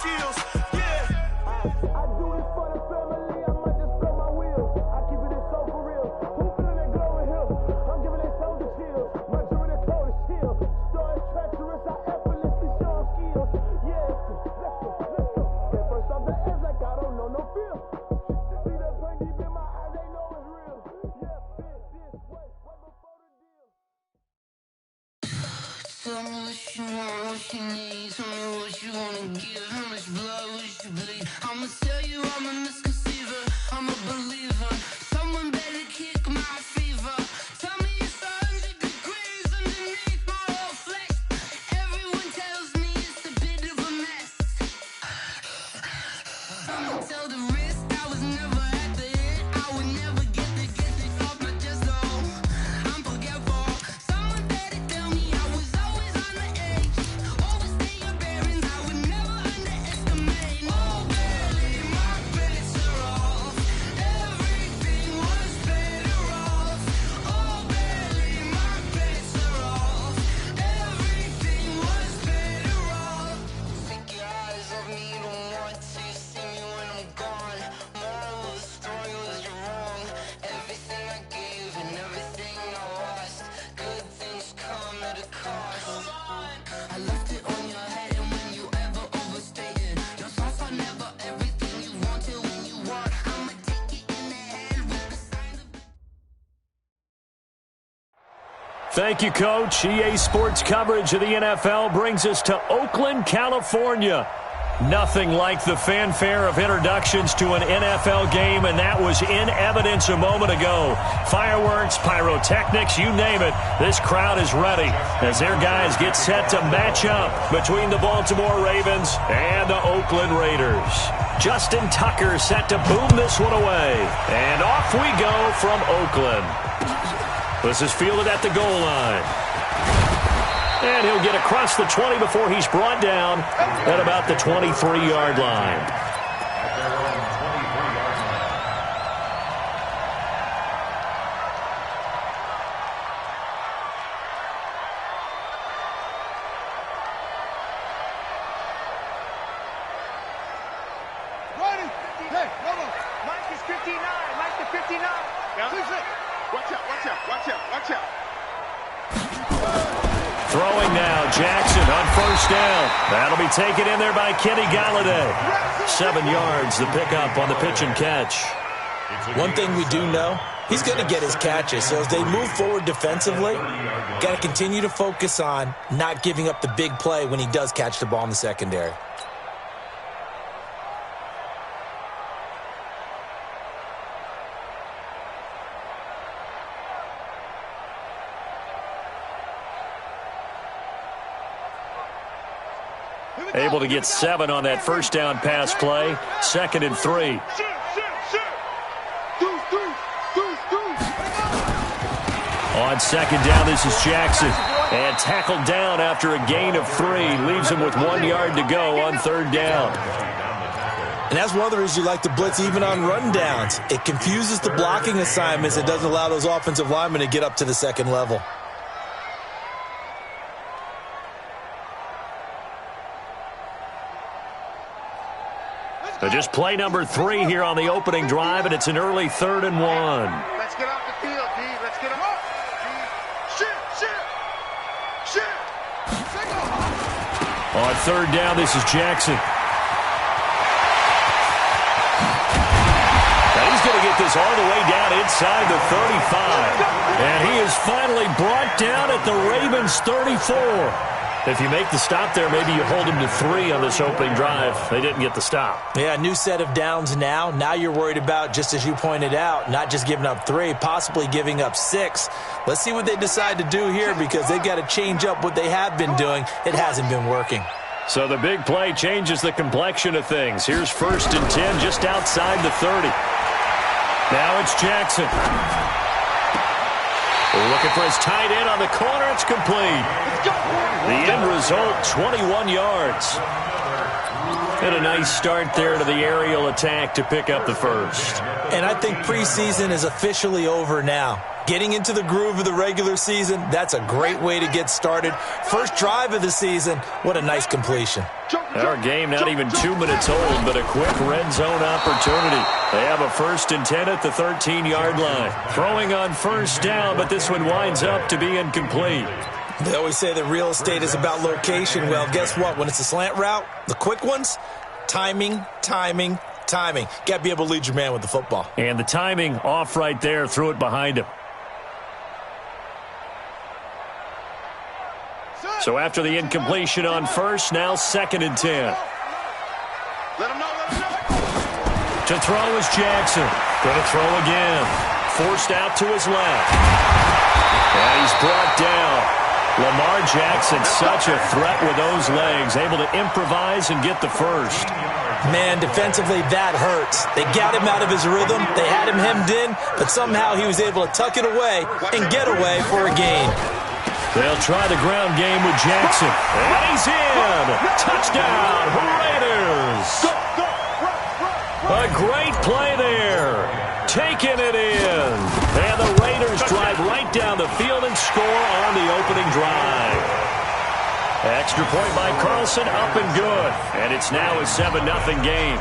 skills. Yeah. I do it for the family, I might just blow my wheels. I keep it so for real. Who feeling that glowing hill? I'm giving it soldier chills. My jewelry the coldest chill. Story treacherous, I effortlessly show them skills. Yeah, let's go. Get first off the edge like I don't know no feel. See the pain deep in my eyes, they know it's real. Yeah, fit this way before the deal. Tell me what you want, what you need. Tell me what you wanna give. How much blood would you bleed? I'ma tell you I'm a misconceiver. I'm a believer. Someone better kick my fever. Tell me it's 100 degrees underneath my whole flesh. Everyone tells me it's a bit of a mess. I'ma tell the risk I was never at the end. I would never get this off my chest. Oh, I'm forgetful. Someone better tell me I was always on the edge. Overstay your bearings, I would never underestimate. Oh, barely, my bets are off. Everything was better off. Oh, barely, my bets are off. Everything was better off. Take your eyes off me, don't want to see me when I'm gone. Moral of the story was you're wrong. Everything I gave and everything I lost. Good things come at a cost. I left it on your head, and when you ever overstated, your thoughts are never everything you wanted when you want. I'ma take it in the head with the signs of. Thank you, Coach. EA Sports coverage of the NFL brings us to Oakland, California. Nothing like the fanfare of introductions to an NFL game, and that was in evidence a moment ago. Fireworks, pyrotechnics, you name it. This crowd is ready as their guys get set to match up between the Baltimore Ravens and the Oakland Raiders. Justin Tucker set to boom this one away. And off we go from Oakland. This is fielded at the goal line. And he'll get across the 20 before he's brought down at about the 23-yard line. Hey, Romo, Mike is 59. Mike is 59. Yeah. Watch out, watch out, watch out, watch out. Throwing now, Jackson on first down. That'll be taken in there by Kenny Galladay. 7 yards, the pickup on the pitch and catch. One thing we do know, he's going to get his catches. So as they move forward defensively, got to continue to focus on not giving up the big play when he does catch the ball in the secondary. Able to get 7 on that first down pass play. 2nd and 3. On 2nd down, this is Jackson. And tackled down after a gain of 3. Leaves him with 1 yard to go on 3rd down. And that's one of the reasons you like to blitz even on rundowns. It confuses the blocking assignments. It doesn't allow those offensive linemen to get up to the second level. So just play number 3 here on the opening drive, and it's an early 3rd and 1. Let's get off the field, D. Let's get him off. Shit. On 3rd down, this is Jackson. Now he's going to get this all the way down inside the 35. And he is finally brought down at the Ravens' 34. If you make the stop there, maybe you hold them to 3 on this opening drive. They didn't get the stop. Yeah, new set of downs now. Now you're worried about, just as you pointed out, not just giving up 3, possibly giving up 6. Let's see what they decide to do here because they've got to change up what they have been doing. It hasn't been working. So the big play changes the complexion of things. Here's 1st and 10 just outside the 30. Now it's Jackson. Looking for his tight end on the corner. It's complete. The end result, 21 yards. And a nice start there to the aerial attack to pick up the first. And I think preseason is officially over now. Getting into the groove of the regular season, that's a great way to get started. First drive of the season, what a nice completion. Our game not even 2 minutes old, but a quick red zone opportunity. They have a 1st and 10 at the 13-yard line. Throwing on first down, but this one winds up to be incomplete. They always say that real estate is about location. Well, guess what? When it's a slant route, the quick ones, timing. Got to be able to lead your man with the football. And the timing off right there, threw it behind him. So after the incompletion on first, now 2nd and 10. Let him know. To throw is Jackson. Going to throw again. Forced out to his left. And he's brought down. Lamar Jackson, such a threat with those legs, able to improvise and get the first. Man, defensively, that hurts. They got him out of his rhythm. They had him hemmed in, but somehow he was able to tuck it away and get away for a gain. They'll try the ground game with Jackson. And he's in. Touchdown, Raiders. A great play there. Taking it in. And the Raiders drive right down the field and score on the opening drive. Extra point by Carlson, up and good. And it's now a 7-0 game.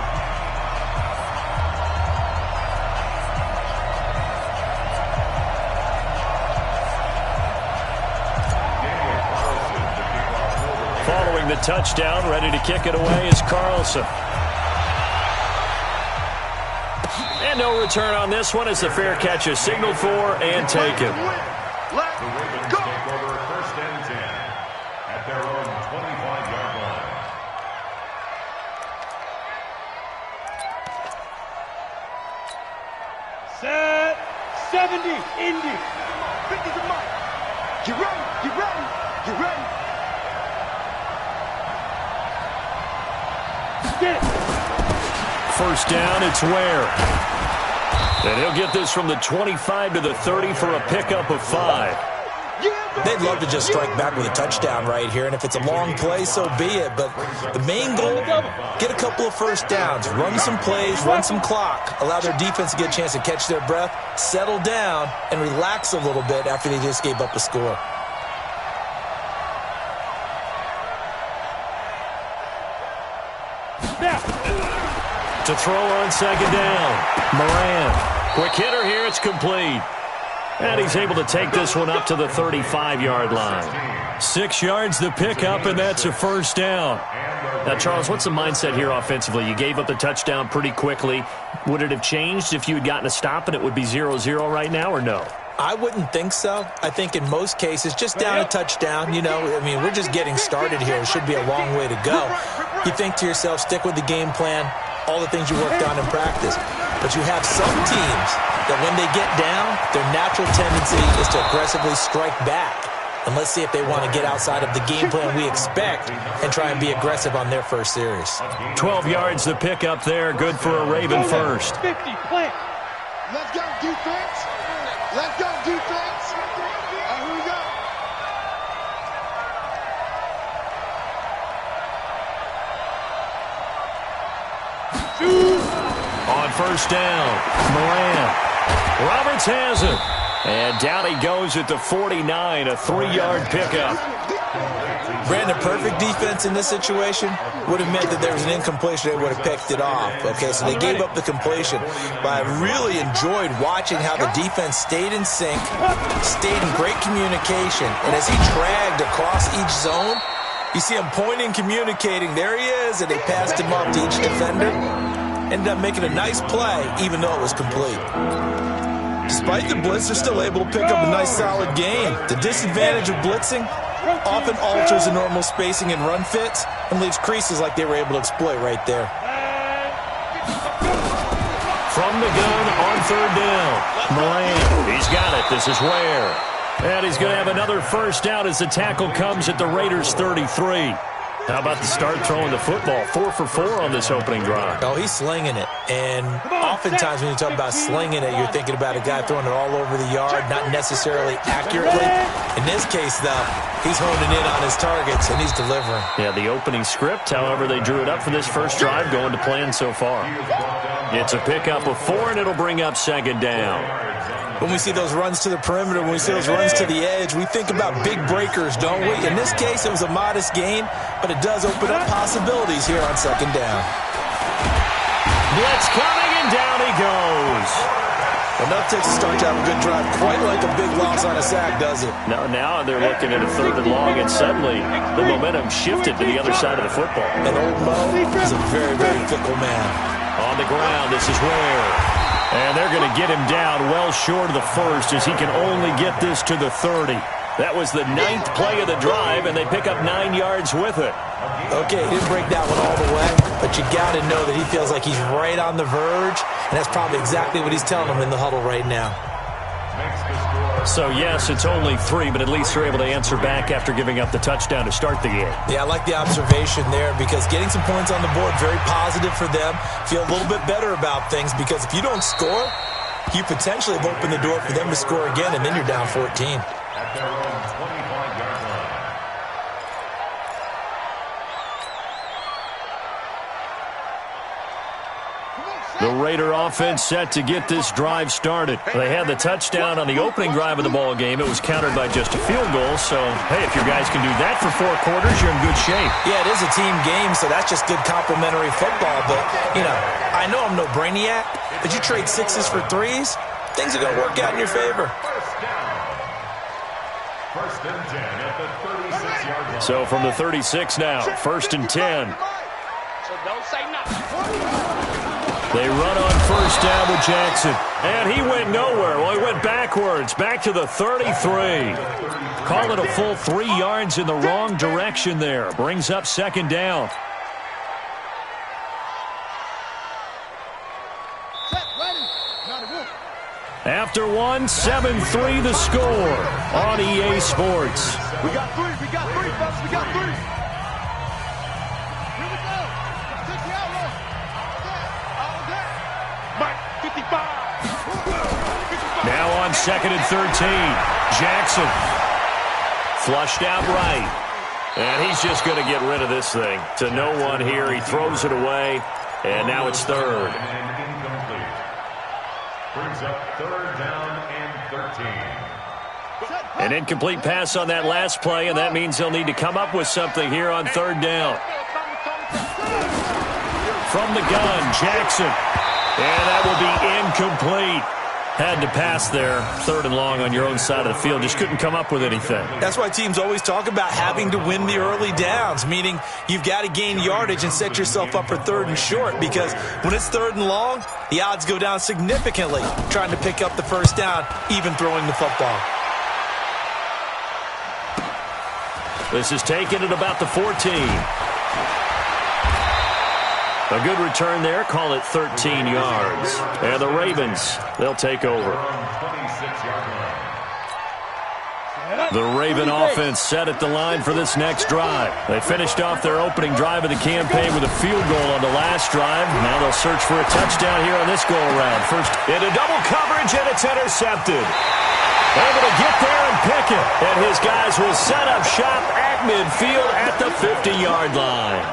Following the touchdown, ready to kick it away is Carlson. And no return on this one as the fair catch is signaled for and taken. Let's go. First and 10 at their own 25-yard line. Set 70, Indy. 50 to Mike. Get ready. Get it. First down, it's Ware. And he'll get this from the 25 to the 30 for a pickup of 5. They'd love to just strike back with a touchdown right here, and if it's a long play, so be it. But the main goal, get a couple of first downs, run some plays, run some clock, allow their defense to get a chance to catch their breath, settle down, and relax a little bit after they just gave up a score. To throw on 2nd down, Moran. Quick hitter here, it's complete. And he's able to take this one up to the 35-yard line. 6 yards the pickup, and that's a first down. Now, Charles, what's the mindset here offensively? You gave up the touchdown pretty quickly. Would it have changed if you had gotten a stop and it would be 0-0 right now, or no? I wouldn't think so. I think in most cases, just down a touchdown, we're just getting started here. It should be a long way to go. You think to yourself, stick with the game plan, all the things you worked on in practice. But you have some teams that when they get down, their natural tendency is to aggressively strike back. And let's see if they want to get outside of the game plan we expect and try and be aggressive on their first series. 12 yards the pickup there, good for a Raven first. 50, plant. Let's go, defense. Let's go, defense. Here we go. On first down, Moran. Roberts has it. And down he goes at the 49, a 3-yard pickup. Brandon, perfect defense in this situation would have meant that there was an incompletion. They would have picked it off. Okay, so they gave up the completion. But I really enjoyed watching how the defense stayed in sync, stayed in great communication. And as he dragged across each zone, you see him pointing, communicating. There he is, and they passed him up to each defender. Ended up making a nice play, even though it was complete. Despite the blitz, they're still able to pick up a nice, solid gain. The disadvantage of blitzing often alters the normal spacing and run fits and leaves creases like they were able to exploit right there. From the gun on 3rd down, Moran. He's got it. This is Ware. And he's going to have another first down as the tackle comes at the Raiders' 33. How about the start throwing the football? 4 for 4 on this opening drive. Oh, he's slinging it. And oftentimes when you talk about slinging it, you're thinking about a guy throwing it all over the yard, not necessarily accurately. In this case, though, he's honing in on his targets, and he's delivering. Yeah, the opening script, however, they drew it up for this first drive, going to plan so far. It's a pickup of 4, and it'll bring up 2nd down. when we see those runs to the perimeter, when we see those runs to the edge, we think about big breakers, don't we? In this case, it was a modest gain, but it does open up possibilities here on second down. Blitz coming, and down he goes. Enough takes a start to have a good drive, quite like a big loss on a sack, does it? Now they're looking at a 3rd and long, and suddenly the momentum shifted to the other side of the football. And old Mo is a very, very fickle man. On the ground, this is Ware. And they're going to get him down well short of the first as he can only get this to the 30. That was the 9th play of the drive, and they pick up 9 yards with it. Okay, he didn't break that one all the way, but you got to know that he feels like he's right on the verge, and that's probably exactly what he's telling them in the huddle right now. So, yes, it's only 3, but at least they're able to answer back after giving up the touchdown to start the game. Yeah, I like the observation there because getting some points on the board, very positive for them. Feel a little bit better about things because if you don't score, you potentially have opened the door for them to score again, and then you're down 14. At their own 25-yard line. The Raider offense set to get this drive started. They had the touchdown on the opening drive of the ball game. It was countered by just a field goal. So, hey, if your guys can do that for 4 quarters, you're in good shape. Yeah, it is a team game, so that's just good complementary football. But, I know I'm no brainiac, but you trade 6s for 3s, things are going to work out in your favor. First and 10 at the 36-yard line. So from the 36 now, 1st and 10. So don't say nothing. They run on 1st down with Jackson. And he went nowhere. Well, he went backwards, back to the 33. Call it a full 3 yards in the wrong direction there. Brings up 2nd down. After 1, 7-3 the score on EA Sports. We got 3, fellas, we got 3. Here we go. Take the outlaw. All day. Mike, 55. Now on 2nd and 13. Jackson. Flushed out right. And he's just going to get rid of this thing. To no one here. He throws it away. And now it's 3rd. Brings up 3rd down and 13. An incomplete pass on that last play, and that means they'll need to come up with something here on 3rd down. From the gun, Jackson. And that will be incomplete. Had to pass there, 3rd and long on your own side of the field. Just couldn't come up with anything. That's why teams always talk about having to win the early downs, meaning you've got to gain yardage and set yourself up for 3rd and short, because when it's 3rd and long, the odds go down significantly trying to pick up the 1st down, even throwing the football. This is taken at about the 14. A good return there. Call it 13 yards. And the Ravens, they'll take over. The Raven offense set at the line for this next drive. They finished off their opening drive of the campaign with a field goal on the last drive. Now they'll search for a touchdown here on this go-around. First into double coverage, and it's intercepted. Able to get there and pick it. And his guys will set up shop at midfield at the 50-yard line.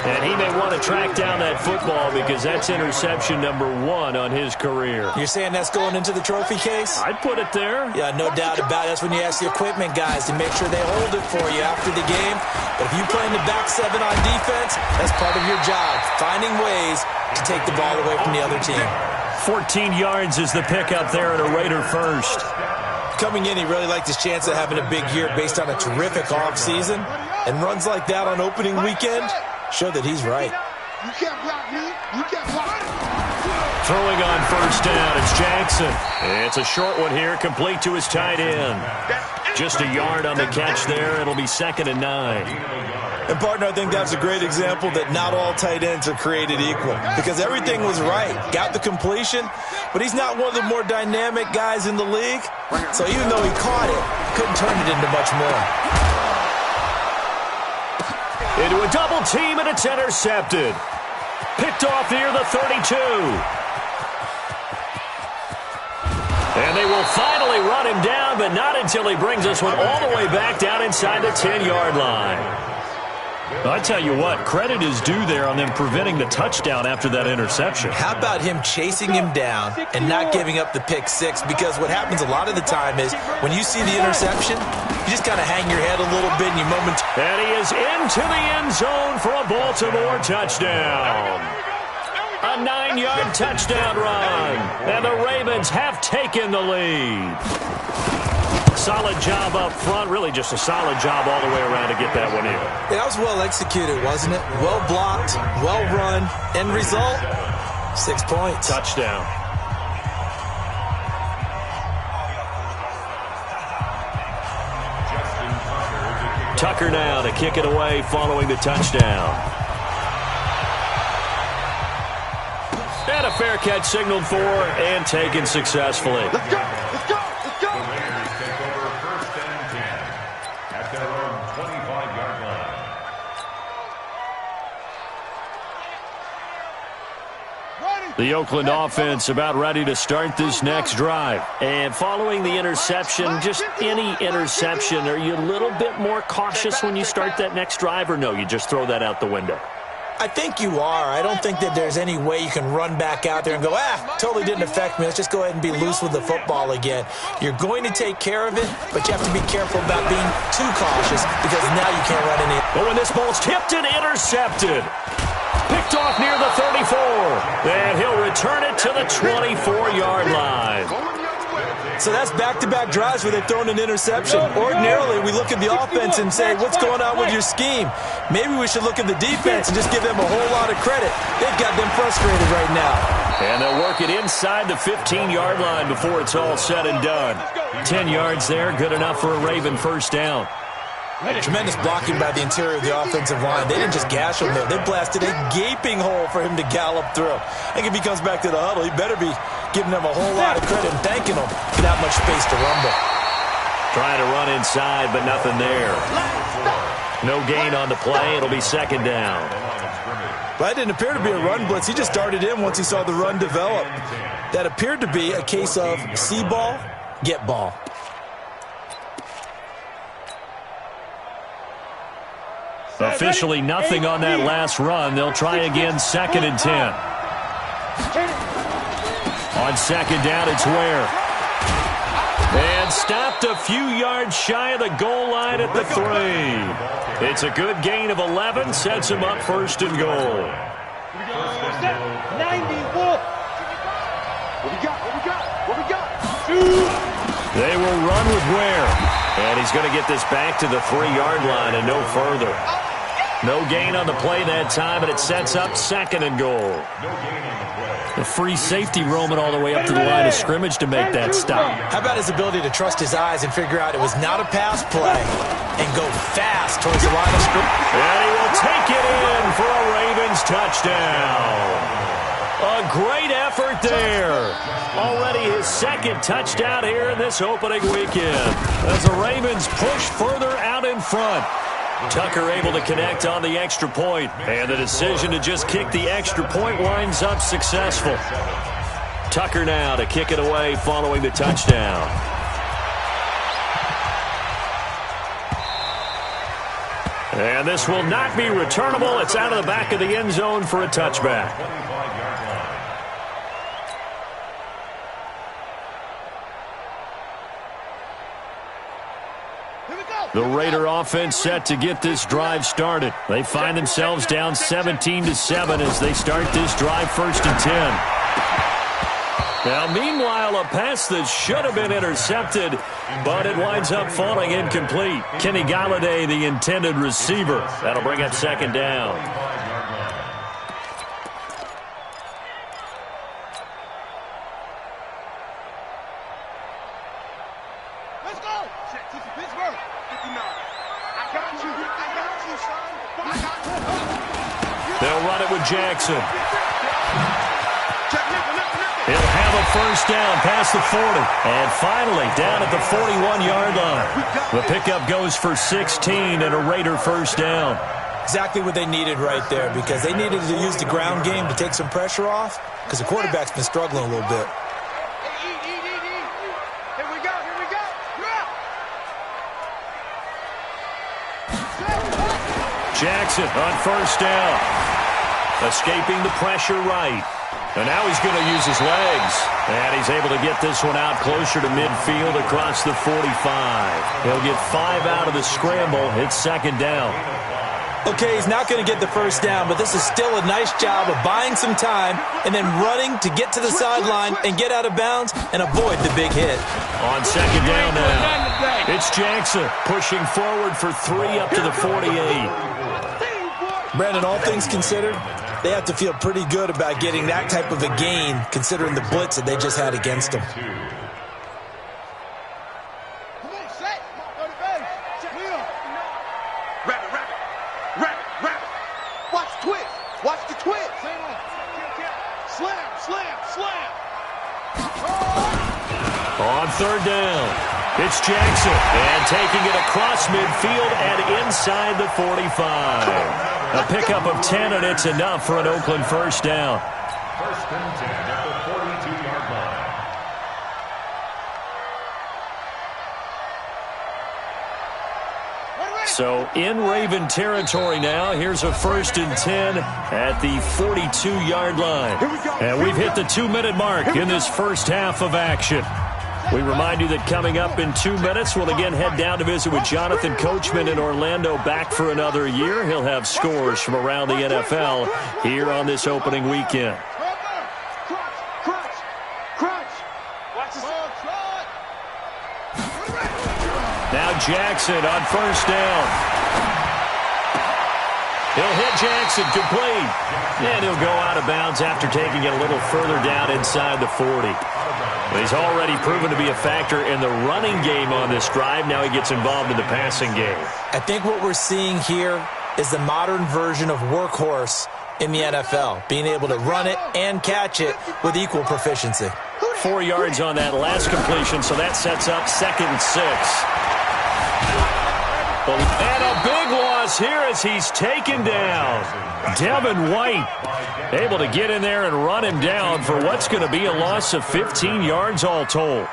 And he may want to track down that football because that's interception number 1 on his career. You're saying that's going into the trophy case? I'd put it there. Yeah, no doubt about it. That's when you ask the equipment guys to make sure they hold it for you after the game. But if you play in the back 7 on defense, that's part of your job, finding ways to take the ball away from the other team. 14 yards is the pickup there at a Raider first. Coming in, he really liked his chance of having a big year based on a terrific offseason. And runs like that on opening weekend show that he's right. You can't block me. You can't block me. Throwing on 1st down, it's Jackson. It's a short one here, complete to his tight end. Just a yard on the catch there. It'll be 2nd and 9. And, partner, I think that's a great example that not all tight ends are created equal because everything was right. Got the completion, but he's not one of the more dynamic guys in the league. So even though he caught it, couldn't turn it into much more. Into a double team, and it's intercepted. Picked off near the 32. And they will finally run him down, but not until he brings this one all the way back down inside the 10-yard line. I tell you what, credit is due there on them preventing the touchdown after that interception. How about him chasing him down and not giving up the pick six? Because what happens a lot of the time is when you see the interception, you just kind of hang your head a little bit and you momentarily. And he is into the end zone for a Baltimore touchdown. A 9-yard touchdown run. And the Ravens have taken the lead. Solid job up front. Really just a solid job all the way around to get that one in. That was well executed, wasn't it? Well blocked, well run. End result, 6 points. Touchdown. Tucker now to kick it away following the touchdown. And a fair catch signaled for and taken successfully. Let's go. Let's go. Let's go. The Raiders take over 1st and 10 at their own 25-yard line. The Oakland offense about ready to start this next drive. And following the interception, just any interception, are you a little bit more cautious when you start that next drive, or no, you just throw that out the window? I think you are. I don't think that there's any way you can run back out there and go, totally didn't affect me. Let's just go ahead and be loose with the football again. You're going to take care of it, but you have to be careful about being too cautious because now you can't run any. But when this ball's tipped and intercepted, picked off near the 34, and he'll return it to the 24-yard line. So that's back-to-back drives where they've thrown an interception. Ordinarily, we look at the offense and say, what's going on with your scheme? Maybe we should look at the defense and just give them a whole lot of credit. They've got them frustrated right now. And they'll work it inside the 15-yard line before it's all said and done. 10 yards there, good enough for a Raven first down. Tremendous blocking by the interior of the offensive line. They didn't just gash him there. They blasted a gaping hole for him to gallop through. I think if he comes back to the huddle, he better be giving them a whole lot of credit and thanking them for that much space to rumble. Trying to run inside, but nothing there. No gain on the play. It'll be second down. Well, that didn't appear to be a run blitz. He just darted in once he saw the run develop. That appeared to be a case of see ball, get ball. Officially nothing on that last run. They'll try again, 2nd and 10. On second down, it's Ware. And stopped a few yards shy of the goal line at the 3. It's a good gain of 11, sets him up 1st and goal. 94. What we got? What we got? What we got? They will run with Ware. And he's going to get this back to the 3-yard line and no further. No gain on the play that time, and it sets up 2nd and goal. The free safety roaming all the way up to the line of scrimmage to make that stop. How about his ability to trust his eyes and figure out it was not a pass play and go fast towards the line of scrimmage? And he will take it in for a Ravens touchdown. A great effort there. Already his 2nd touchdown here in this opening weekend as the Ravens push further out in front. Tucker able to connect on the extra point, and the decision to just kick the extra point winds up successful. Tucker now to kick it away following the touchdown. And this will not be returnable. It's out of the back of the end zone for a touchback. The Raider offense set to get this drive started. They find themselves down 17-7 as they start this drive 1st and 10. Now, meanwhile, a pass that should have been intercepted, but it winds up falling incomplete. Kenny Galladay, the intended receiver. That'll bring up 2nd down. Let's go. Check. This is Pittsburgh. 59. I got you. I got you, son. I got you. They'll run it with Jackson. He'll have a first down past the 40. And finally, down at the 41-yard line. The pickup goes for 16 and a Raider first down. Exactly what they needed right there, because they needed to use the ground game to take some pressure off, because the quarterback's been struggling a little bit. Here we go. Here we go. Jackson on first down. Escaping the pressure right. And now he's going to use his legs. And he's able to get this one out closer to midfield across the 45. He'll get 5 out of the scramble. It's second down. Okay, he's not going to get the first down, but this is still a nice job of buying some time and then running to get to the sideline and get out of bounds and avoid the big hit. On second down now, it's Jackson pushing forward for 3 up to the 48. Brandon, all things considered, they have to feel pretty good about getting that type of a gain considering the blitz that they just had against them. On third down, it's Jackson, and taking it across midfield and inside the 45. A pickup of 10, and it's enough for an Oakland first down. First and 10 at the 42-yard line. So in Raven territory now. Here's a first and 10 at the 42-yard line. And we've hit the 2-minute mark in this first half of action. We remind you that coming up in 2 minutes, we'll again head down to visit with Jonathan Coachman in Orlando, back for another year. He'll have scores from around the NFL here on this opening weekend. Now Jackson on first down. He'll hit Jackson complete. And he'll go out of bounds after taking it a little further down inside the 40. He's already proven to be a factor in the running game on this drive. Now he gets involved in the passing game. I think what we're seeing here is the modern version of workhorse in the NFL, being able to run it and catch it with equal proficiency. 4 yards on that last completion, so that sets up second and 6. And a big loss here as he's taken down. Devin White able to get in there and run him down for what's going to be a loss of 15 yards all told.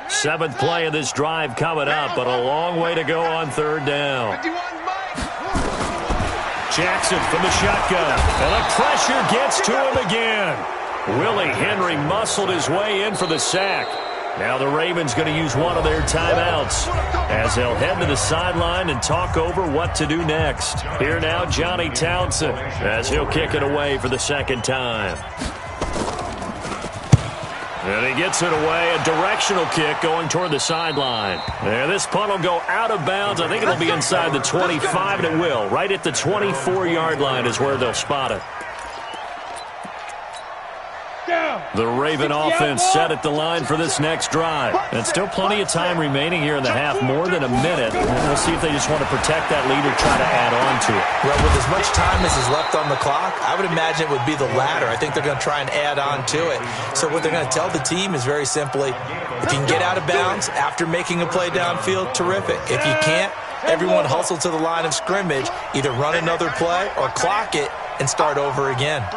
Seventh play of this drive coming up, but a long way to go on third down. Jackson from the shotgun, and the pressure gets to him again. Willie Henry muscled his way in for the sack. Now the Ravens going to use one of their timeouts as they'll head to the sideline and talk over what to do next. Here now, Johnny Townsend, as he'll kick it away for the second time. And he gets it away, a directional kick going toward the sideline. There, this punt will go out of bounds. I think it'll be inside the 25, and it will. Right at the 24-yard line is where they'll spot it. The Raven offense set at the line for this next drive. And still plenty of time remaining here in the half, more than a minute. And we'll see if they just want to protect that lead or try to add on to it. Well, with as much time as is left on the clock, I would imagine it would be the latter. I think they're going to try and add on to it. So what they're going to tell the team is very simply, if you can get out of bounds after making a play downfield, terrific. If you can't, everyone hustle to the line of scrimmage, either run another play or clock it and start over again.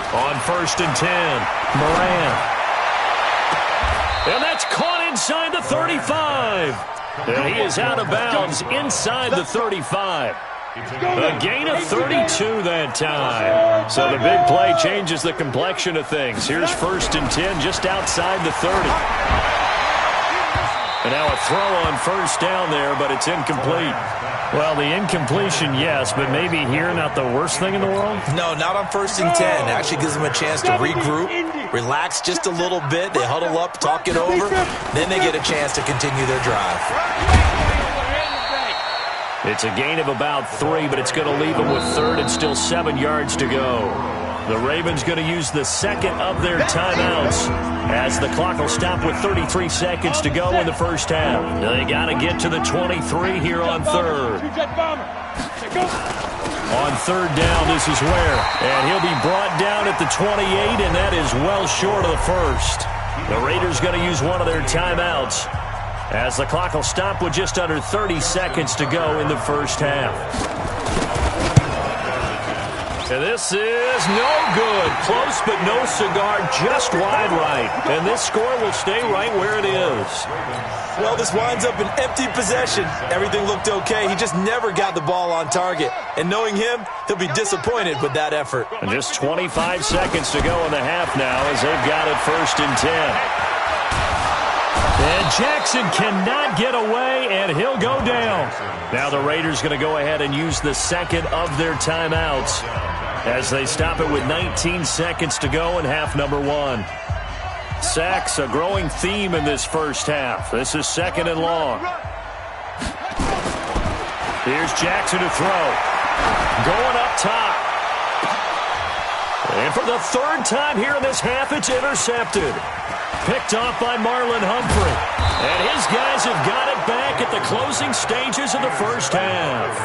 On first and 10, Moran. And that's caught inside the 35. And he is out of bounds inside the 35. A gain of 32 that time. So the big play changes the complexion of things. Here's first and 10 just outside the 30. And now a throw on first down there, but it's incomplete. Well, the incompletion, yes, but maybe here not the worst thing in the world? No, not on first and 10. It actually gives them a chance to regroup, relax just a little bit. They huddle up, talk it over. Then they get a chance to continue their drive. It's a gain of about 3, but it's going to leave them with third and still 7 yards to go. The Ravens going to use the second of their timeouts as the clock will stop with 33 seconds to go in the first half. They got to get to the 23 here on third. On third down, this is where. And he'll be brought down at the 28, and that is well short of the first. The Raiders going to use one of their timeouts as the clock will stop with just under 30 seconds to go in the first half. And this is no good. Close, but no cigar, just wide right. And this score will stay right where it is. Well, this winds up an empty possession. Everything looked okay. He just never got the ball on target. And knowing him, he'll be disappointed with that effort. And just 25 seconds to go in the half now as they've got it 1st and 10. And Jackson cannot get away, and he'll go down. Now the Raiders going to go ahead and use the second of their timeouts as they stop it with 19 seconds to go in half number 1. Sacks, a growing theme in this first half. This is 2nd and long. Here's Jackson to throw. Going up top. And for the 3rd time here in this half, it's intercepted. Picked off by Marlon Humphrey. And his guys have got it back at the closing stages of the first half.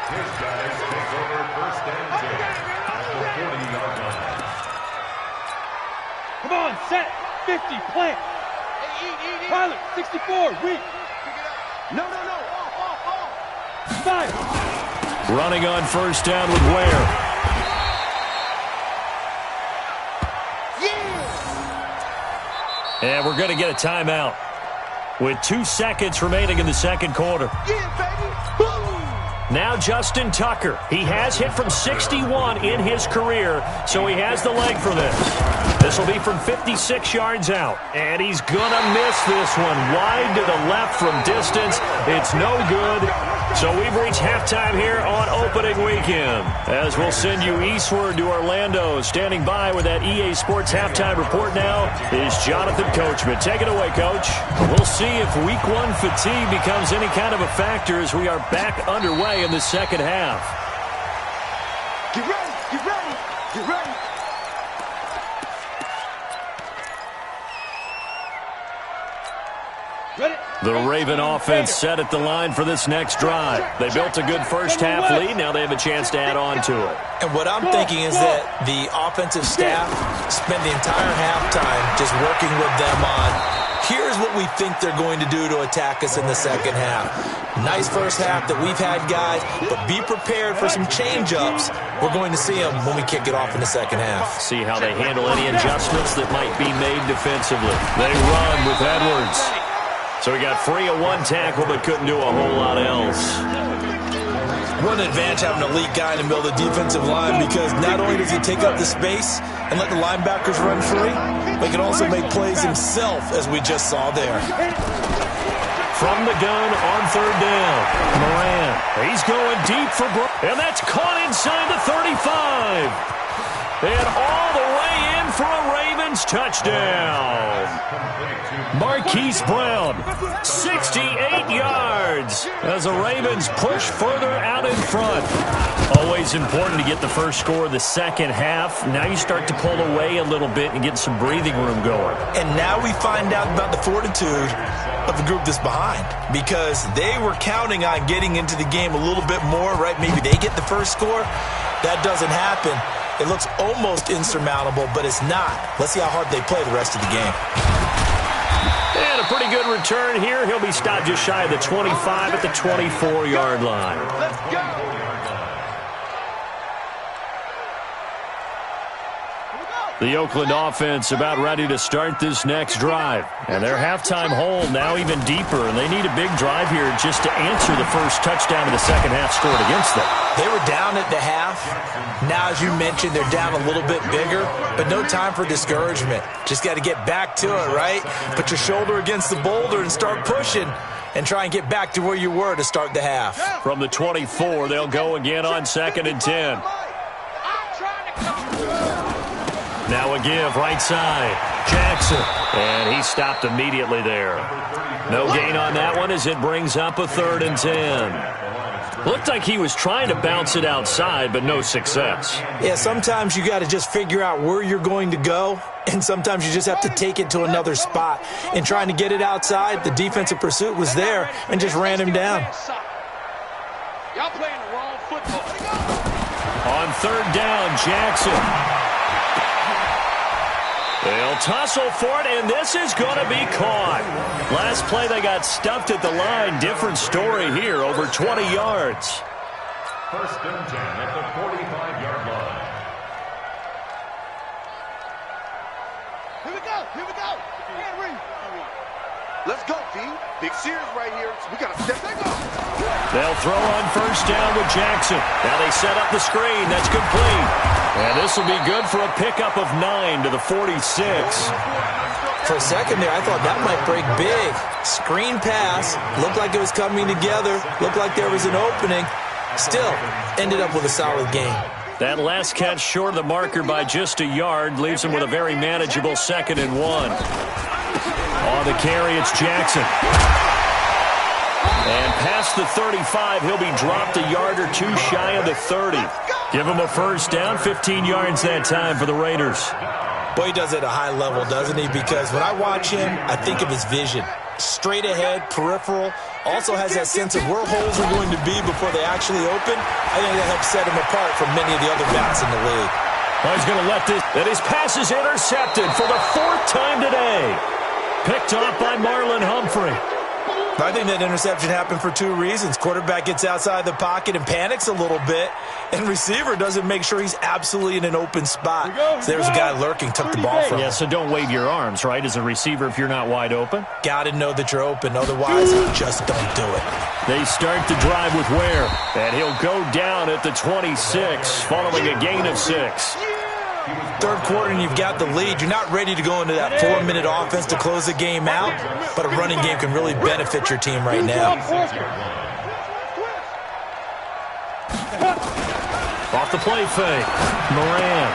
His guys take over 1st and 10 at the 40-yard line. Come on, set. 50, plant. Pilot, 64, weak. No. Off. 5. Running on 1st down with Ware. And we're going to get a timeout with 2 seconds remaining in the 2nd quarter. Now Justin Tucker. He has hit from 61 in his career, so he has the leg for this. This will be from 56 yards out. And he's going to miss this one. Wide to the left from distance. It's no good. So we've reached halftime here on opening weekend. As we'll send you eastward to Orlando. Standing by with that EA Sports halftime report now is Jonathan Coachman. Take it away, Coach. We'll see if week 1 fatigue becomes any kind of a factor as we are back underway in the second half. Get ready. The Raven offense set at the line for this next drive. They built a good first half lead. Now they have a chance to add on to it. And what I'm thinking is that the offensive staff spent the entire halftime just working with them on, here's what we think they're going to do to attack us in the second half. Nice first half that we've had, guys, but be prepared for some change-ups. We're going to see them when we kick it off in the second half. See how they handle any adjustments that might be made defensively. They run with Edwards. So he got free of 1 tackle but couldn't do a whole lot else. What an advantage having an elite guy in the middle of the defensive line, because not only does he take up the space and let the linebackers run free, but he can also make plays himself, as we just saw there. From the gun on 3rd down, Moran. He's going deep for Brook, and that's caught inside the 35. And all the way in for a Ravens touchdown. Marquise Brown, 68 yards as the Ravens push further out in front. Always important to get the first score of the second half. Now you start to pull away a little bit and get some breathing room going. And now we find out about the fortitude of the group that's behind, because they were counting on getting into the game a little bit more, right? Maybe they get the first score. That doesn't happen. It looks almost insurmountable, but it's not. Let's see how hard they play the rest of the game. And a pretty good return here. He'll be stopped just shy of the 25 at the 24-yard line. Let's go. The Oakland offense about ready to start this next drive. And their halftime hole now even deeper, and they need a big drive here just to answer the first touchdown of the second half scored against them. They were down at the half. Now, as you mentioned, they're down a little bit bigger, but no time for discouragement. Just got to get back to it, right? Put your shoulder against the boulder and start pushing and try and get back to where you were to start the half. From the 24, they'll go again on 2nd and 10. Now a give, right side. Jackson. And he stopped immediately there. No gain on that one as it brings up a 3rd and 10. Looked like he was trying to bounce it outside, but no success. Yeah, sometimes you got to just figure out where you're going to go, and sometimes you just have to take it to another spot. And trying to get it outside, the defensive pursuit was there and just ran him down. Y'all playing the wrong football. On 3rd down, Jackson. They'll tussle for it, and this is going to be caught. Last play, they got stuffed at the line. Different story here, over 20 yards. First and 10 at the 45-yard line. Here we go. Here we go. Let's go, D. Big series right here. We got to step that go. They'll throw on first down with Jackson. Now they set up the screen. That's complete. And this will be good for a pickup of 9 to the 46. For a second there, I thought that might break big. Screen pass. Looked like it was coming together. Looked like there was an opening. Still, ended up with a solid game. That last catch short of the marker by just a yard leaves him with a very manageable 2nd and 1. On the carry, it's Jackson. And past the 35, he'll be dropped a yard or two shy of the 30. Give him a first down, 15 yards that time for the Raiders. Boy, he does it at a high level, doesn't he? Because when I watch him, I think of his vision. Straight ahead, peripheral. Also has that sense of where holes are going to be before they actually open. I think that helps set him apart from many of the other backs in the league. Well, he's going to let this. And his pass is intercepted for the 4th time today. Picked off by Marlon Humphrey. I think that interception happened for 2 reasons. Quarterback gets outside the pocket and panics a little bit, and receiver doesn't make sure he's absolutely in an open spot. So there's a guy lurking, took the ball from him. Yeah, so don't wave your arms, right, as a receiver if you're not wide open. Got to know that you're open. Otherwise, just don't do it. They start the drive with Ware, and he'll go down at the 26 following a gain of 6. Third quarter and you've got the lead. You're not ready to go into that 4-minute offense to close the game out, but a running game can really benefit your team right now. Off the play fake. Moran.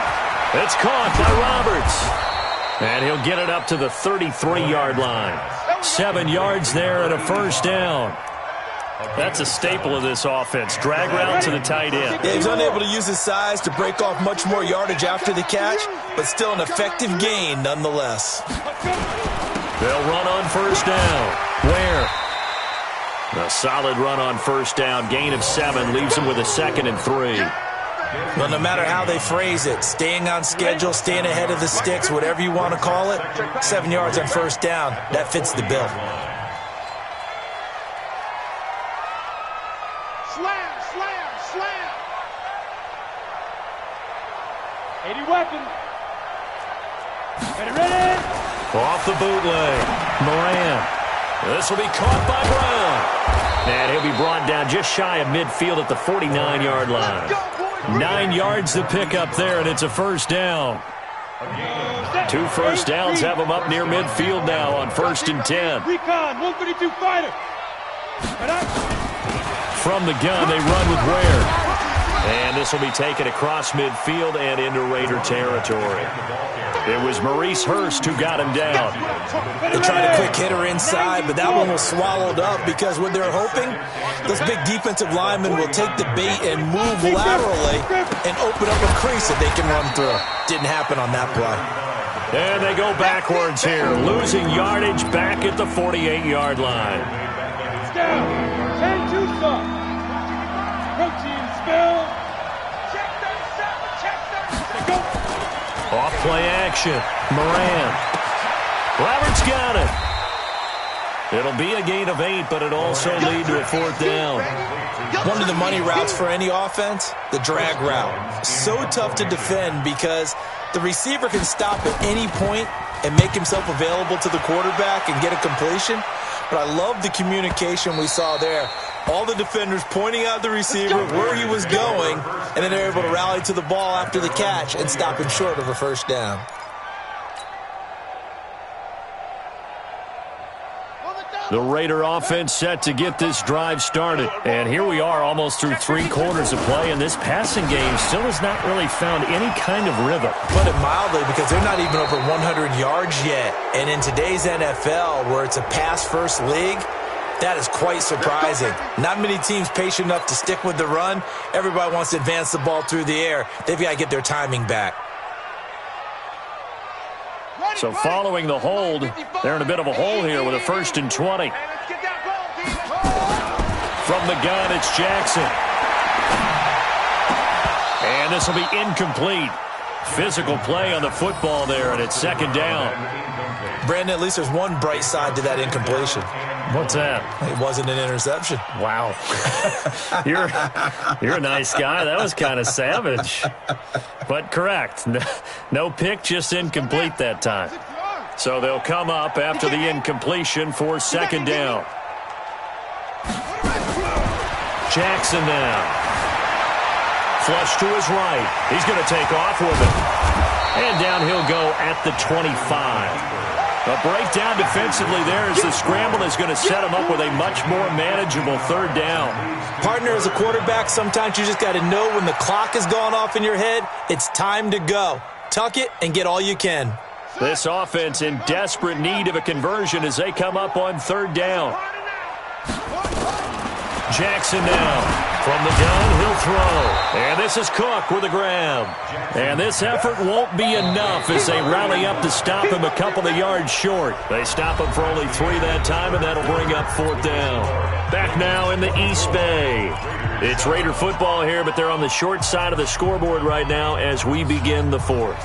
It's caught by Roberts. And he'll get it up to the 33-yard line. 7 yards there and a first down. That's a staple of this offense. Drag route to the tight end. Yeah, he's unable to use his size to break off much more yardage after the catch, but still an effective gain nonetheless. They'll run on first down. Ware. A solid run on first down. Gain of 7 leaves him with a 2nd and 3. Well, no matter how they phrase it, staying on schedule, staying ahead of the sticks, whatever you want to call it, 7 yards on first down, that fits the bill. Slam, slam, slam. 80 weapons. Ready. Off the bootleg. Moran. This will be caught by Brown. And he'll be brought down just shy of midfield at the 49-yard line. 9 yards to pick up there, and it's a first down. 2 first downs have him up near midfield now on 1st and 10. Recon, 132 fighter. From the gun, they run with Ware. And this will be taken across midfield and into Raider territory. It was Maurice Hurst who got him down. They tried a quick hitter inside, but that one was swallowed up because what they're hoping, those big defensive linemen will take the bait and move laterally and open up a crease that they can run through. Didn't happen on that play. And they go backwards here, losing yardage back at the 48-yard line. Down. 10-2 stop. Protein spill. Check 37. Check 37. Go. Off play action. Moran. Roberts got it. It'll be a gain of 8, but it'll also lead to a 4th down. One of the money routes for any offense, the drag route. So tough to defend because the receiver can stop at any point and make himself available to the quarterback and get a completion. But I love the communication we saw there. All the defenders pointing out the receiver where he was going, and then they're able to rally to the ball after the catch and stop him short of a first down. The Raider offense set to get this drive started. And here we are almost through 3 quarters of play, and this passing game still has not really found any kind of rhythm. Put it mildly, because they're not even over 100 yards yet. And in today's NFL, where it's a pass-first league, that is quite surprising. Not many teams patient enough to stick with the run. Everybody wants to advance the ball through the air. They've got to get their timing back. So following the hold, they're in a bit of a hole here with a 1st and 20. From the gun, it's Jackson. And this will be incomplete. Physical play on the football there, and it's second down. Brandon, at least there's one bright side to that incompletion. What's that? It wasn't an interception. Wow. You're a nice guy. That was kind of savage. But correct. No pick, just incomplete that time. So they'll come up after the incompletion for second down. Jackson now. Flush to his right. He's going to take off with it. And down he'll go at the 25. A breakdown defensively there as the scramble is going to set him up with a much more manageable third down. Partner, as a quarterback, sometimes you just got to know when the clock has gone off in your head, it's time to go. Tuck it and get all you can. This offense in desperate need of a conversion as they come up on third down. Jackson now. From the gun, he'll throw. And this is Cook with a grab. And this effort won't be enough as they rally up to stop him a couple of yards short. They stop him for only 3 that time, and that'll bring up fourth down. Back now in the East Bay. It's Raider football here, but they're on the short side of the scoreboard right now as we begin the fourth.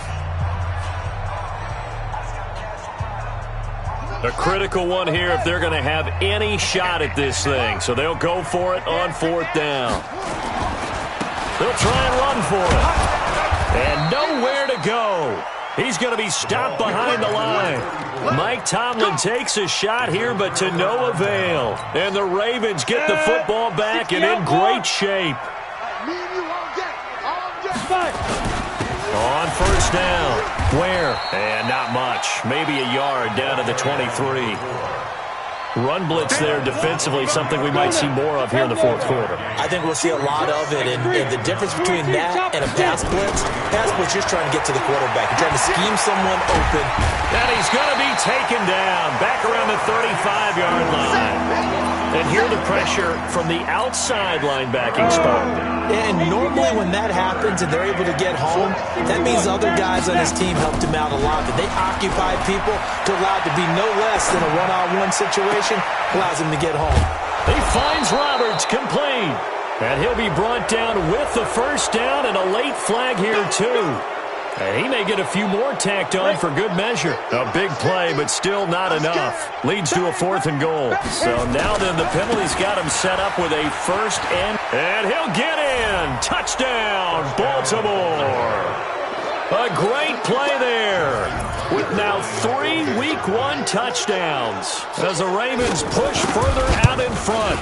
A critical one here if they're going to have any shot at this thing. So they'll go for it on fourth down. They'll try and run for it. And nowhere to go. He's going to be stopped behind the line. Mike Tomlin takes a shot here, but to no avail. And the Ravens get the football back and in great shape. On first down. Where? And not much. Maybe a yard down to the 23. Run blitz there defensively, something we might see more of here in the fourth quarter. I think we'll see a lot of it, and the difference between that and a pass blitz just trying to get to the quarterback. You're trying to scheme someone open. And he's going to be taken down back around the 35-yard line. And hear the pressure from the outside linebacking spot. And normally when that happens and they're able to get home, that means other guys on his team helped him out a lot. That they occupy people to allow it to be no less than a one-on-one situation, allows him to get home. He finds Roberts complete. And he'll be brought down with the first down and a late flag here too. And he may get a few more tacked on for good measure. A big play, but still not enough. Leads to a 4th and goal. So now then the penalty's got him set up with a first and he'll get in. Touchdown, Baltimore. A great play there. With now 3 Week 1 touchdowns as the Ravens push further out in front.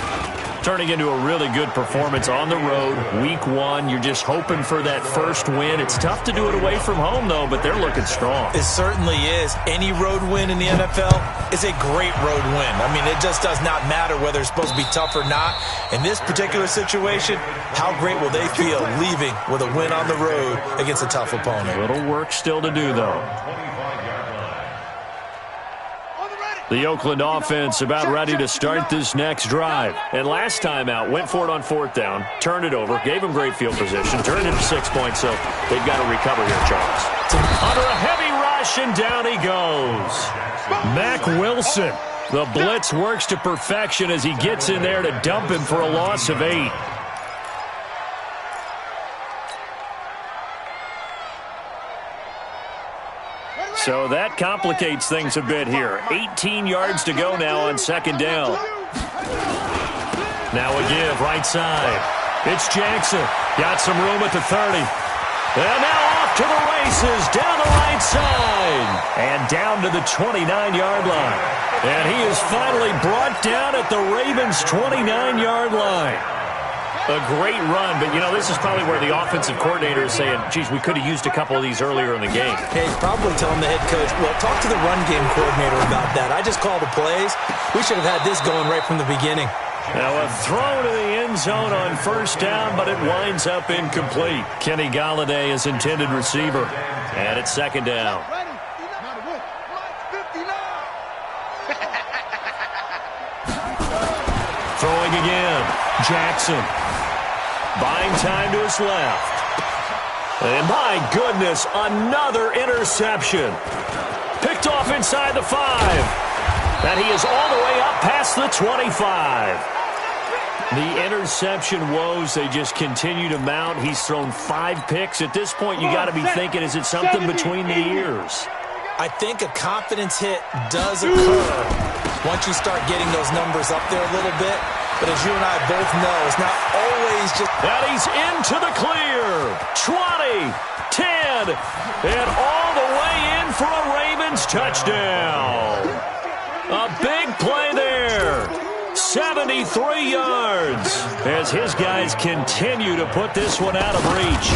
Turning into a really good performance on the road. Week 1, you're just hoping for that first win. It's tough to do it away from home, though, but they're looking strong. It certainly is. Any road win in the NFL is a great road win. I mean, it just does not matter whether it's supposed to be tough or not. In this particular situation, how great will they feel leaving with a win on the road against a tough opponent? A little work still to do, though. The Oakland offense about ready to start this next drive. And last time out, went for it on fourth down, turned it over, gave them great field position, turned it into 6 points, so they've got to recover here, Charles. Under a heavy rush, and down he goes. Mack Wilson. The blitz works to perfection as he gets in there to dump him for a loss of 8. So that complicates things a bit here. 18 yards to go now on second down. Now a give, right side. It's Jackson. Got some room at the 30. And now off to the races, down the right side. And down to the 29-yard line. And he is finally brought down at the Ravens' 29-yard line. A great run, but, you know, this is probably where the offensive coordinator is saying, geez, we could have used a couple of these earlier in the game. Hey, he's probably telling the head coach, well, talk to the run game coordinator about that. I just called the plays. We should have had this going right from the beginning. Now a throw to the end zone on first down, but it winds up incomplete. Kenny Golladay is intended receiver. And it's second down. Throwing again. Jackson. Buying time to his left. And my goodness, another interception. Picked off inside the 5. And he is all the way up past the 25. The interception woes, they just continue to mount. He's thrown 5 picks. At this point, you got to be thinking, is it something between the ears? I think a confidence hit does occur once you start getting those numbers up there a little bit. But as you and I both know, it's not always just... And he's into the clear. 20, 10, and all the way in for a Ravens touchdown. A big play there. 73 yards as his guys continue to put this one out of reach.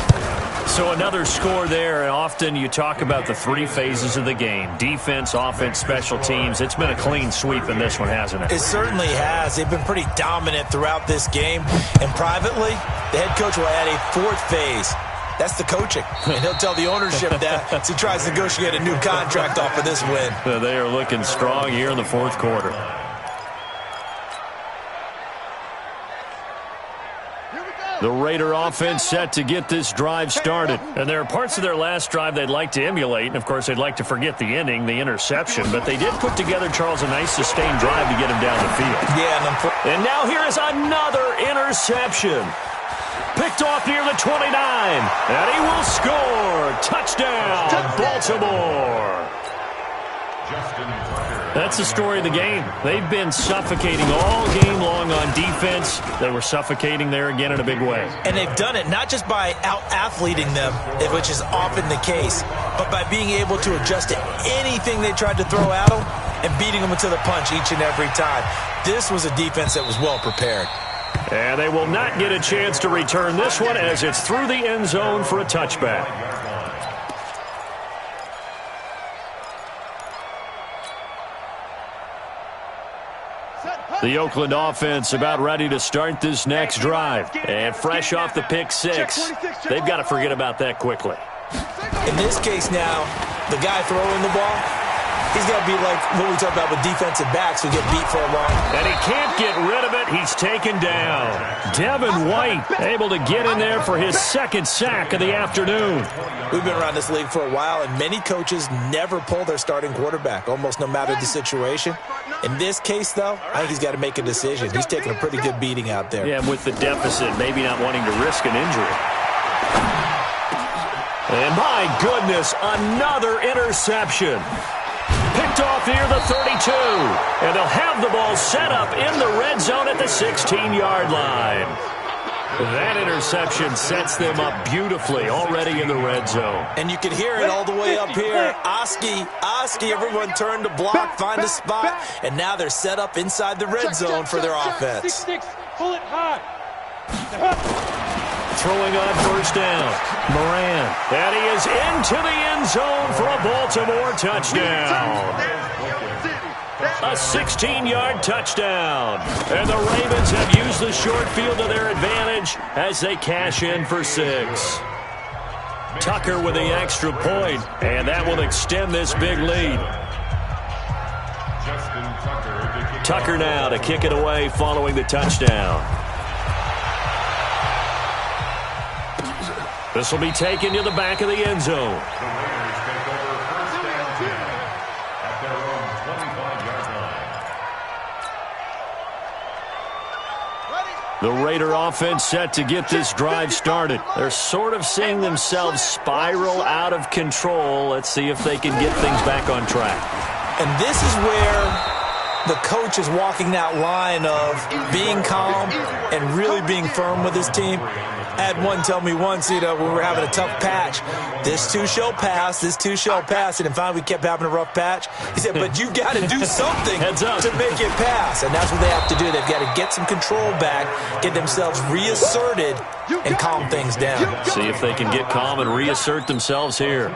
So another score there, and often you talk about the 3 phases of the game. Defense, offense, special teams. It's been a clean sweep in this one, hasn't it? It certainly has. They've been pretty dominant throughout this game. And privately, the head coach will add a 4th phase. That's the coaching. And he'll tell the ownership that as he tries to negotiate a new contract off of this win. They are looking strong here in the 4th quarter. The Raider offense set to get this drive started. And there are parts of their last drive they'd like to emulate. And, of course, they'd like to forget the ending, the interception. But they did put together, Charles, a nice sustained drive to get him down the field. Yeah. And now here is another interception. Picked off near the 29. And he will score. Touchdown, Baltimore. That's the story of the game. They've been suffocating all game long on defense. They were suffocating there again in a big way. And they've done it not just by out-athleting them, which is often the case, but by being able to adjust to anything they tried to throw at them and beating them to the punch each and every time. This was a defense that was well prepared. And they will not get a chance to return this one as it's through the end zone for a touchback. The Oakland offense about ready to start this next drive. And fresh off the pick 6, they've got to forget about that quickly. In this case now, the guy throwing the ball, he's got to be like what we talk about with defensive backs who get beat for a while. And he can't get rid of it. He's taken down. Devin White able to get in there for his 2nd sack of the afternoon. We've been around this league for a while, and many coaches never pull their starting quarterback, almost no matter the situation. In this case, though, I think he's got to make a decision. He's taking a pretty good beating out there. Yeah, with the deficit, maybe not wanting to risk an injury. And my goodness, another interception. Picked off near the 32. And they'll have the ball set up in the red zone at the 16-yard line. That interception sets them up beautifully already in the red zone. And you can hear it all the way up here. Oski, everyone turned to block, find a spot, and now they're set up inside the red zone for their offense. Pull it high. Throwing on first down, Moran. And he is into the end zone for a Baltimore touchdown. A 16-yard touchdown. And the Ravens have used the short field to their advantage as they cash in for 6. Tucker with the extra point, and that will extend this big lead. Tucker now to kick it away following the touchdown. This will be taken to the back of the end zone. The Raider offense set to get this drive started. They're sort of seeing themselves spiral out of control. Let's see if they can get things back on track. And this is where the coach is walking that line of being calm and really being firm with his team. I had one tell me once, when we were having a tough patch, this too shall pass, this too shall pass. And then finally we kept having a rough patch. He said, but you got to do something to make it pass. And that's what they have to do. They've got to get some control back, get themselves reasserted, and calm things down. See if they can get calm and reassert themselves here.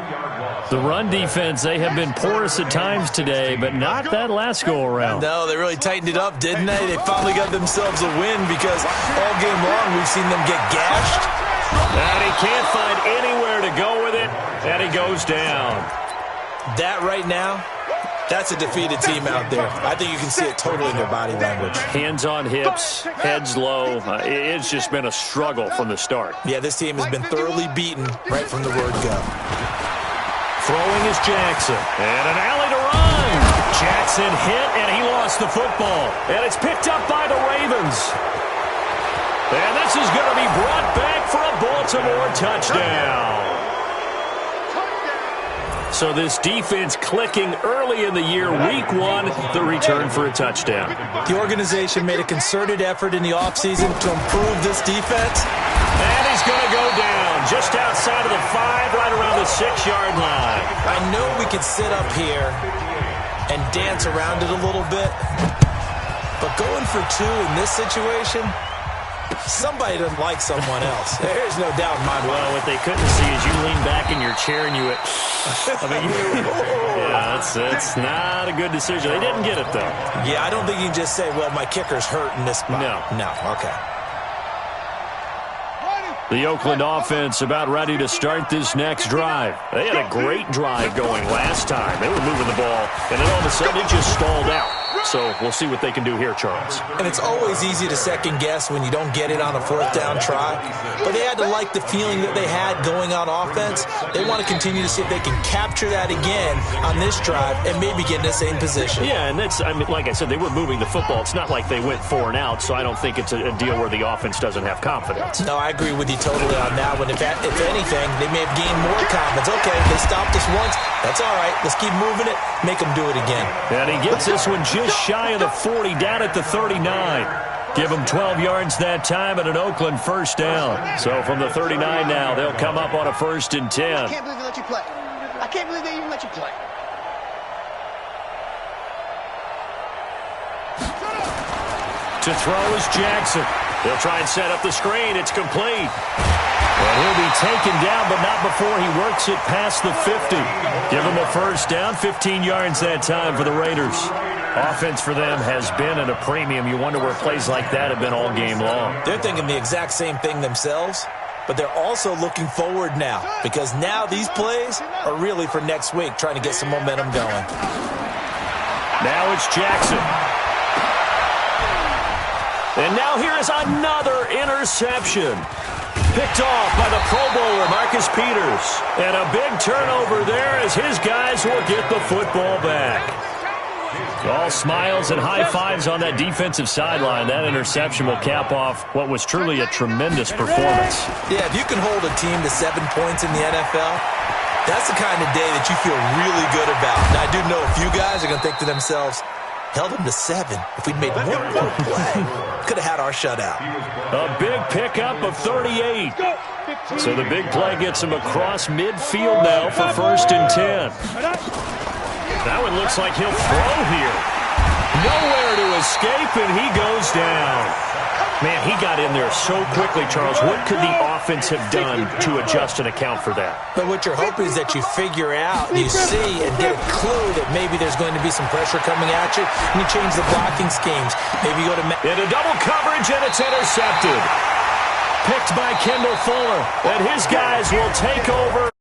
The run defense, they have been porous at times today, but not that last go-around. No, they really tightened it up, didn't they? They finally got themselves a win because all game long we've seen them get gashed. And he can't find anywhere to go with it, and he goes down. That right now, that's a defeated team out there. I think you can see it totally in their body language. Hands on hips, heads low. It's just been a struggle from the start. Yeah, this team has been thoroughly beaten right from the word go. Throwing is Jackson. And an alley to run. Jackson hit, and he lost the football. And it's picked up by the Ravens. And this is going to be brought back for a Baltimore touchdown. So this defense clicking early in the year, week one, the return for a touchdown. The organization made a concerted effort in the offseason to improve this defense. And he's going to go down just outside of the 5, right around the 6-yard line. I know we could sit up here and dance around it a little bit, but going for 2 in this situation, somebody doesn't like someone else. There's no doubt in my mind. Well, what they couldn't see is you lean back in your chair and you went, I mean, yeah, it's not a good decision. They didn't get it, though. Yeah, I don't think you can just say, well, my kicker's hurt in this spot. No, okay. The Oakland offense about ready to start this next drive. They had a great drive going last time. They were moving the ball, and then all of a sudden it just stalled out. So we'll see what they can do here, Charles. And it's always easy to second guess when you don't get it on a 4th down try. But they had to like the feeling that they had going on offense. They want to continue to see if they can capture that again on this drive and maybe get in the same position. Yeah, and that's, I mean, like I said, they were moving the football. It's not like they went 4 and out, so I don't think it's a deal where the offense doesn't have confidence. No, I agree with you totally on that one. If anything, they may have gained more confidence. Okay, they stopped us once. That's all right. Let's keep moving it. Make them do it again. And he gets this one just shy of the 40, down at the 39. Give them 12 yards that time at an Oakland first down. So from the 39 now, they'll come up on a 1st and 10. I can't believe they let you play. I can't believe they even let you play. To throw is Jackson. They'll try and set up the screen. It's complete. And he'll be taken down, but not before he works it past the 50. Give him a first down, 15 yards that time for the Raiders. Offense for them has been at a premium. You wonder where plays like that have been all game long. They're thinking the exact same thing themselves, but they're also looking forward now because now these plays are really for next week, trying to get some momentum going. Now it's Jackson. And now here is another interception. Picked off by the Pro Bowler, Marcus Peters. And a big turnover there as his guys will get the football back. All smiles and high fives on that defensive sideline. That interception will cap off what was truly a tremendous performance. Yeah, if you can hold a team to 7 points in the NFL, that's the kind of day that you feel really good about. Now, I do know a few guys are going to think to themselves, held them to 7. If we'd made one more play, could have had our shutout. A big pickup of 38. So the big play gets him across midfield now for 1st and 10. That one looks like he'll throw here. Nowhere to escape, and he goes down. Man, he got in there so quickly, Charles. What could the offense have done to adjust and account for that? But what you're hoping is that you figure out, and you see and get a clue that maybe there's going to be some pressure coming at you, and you change the blocking schemes. Maybe you go to... Into double coverage, and it's intercepted. Picked by Kendall Fuller, and his guys will take over.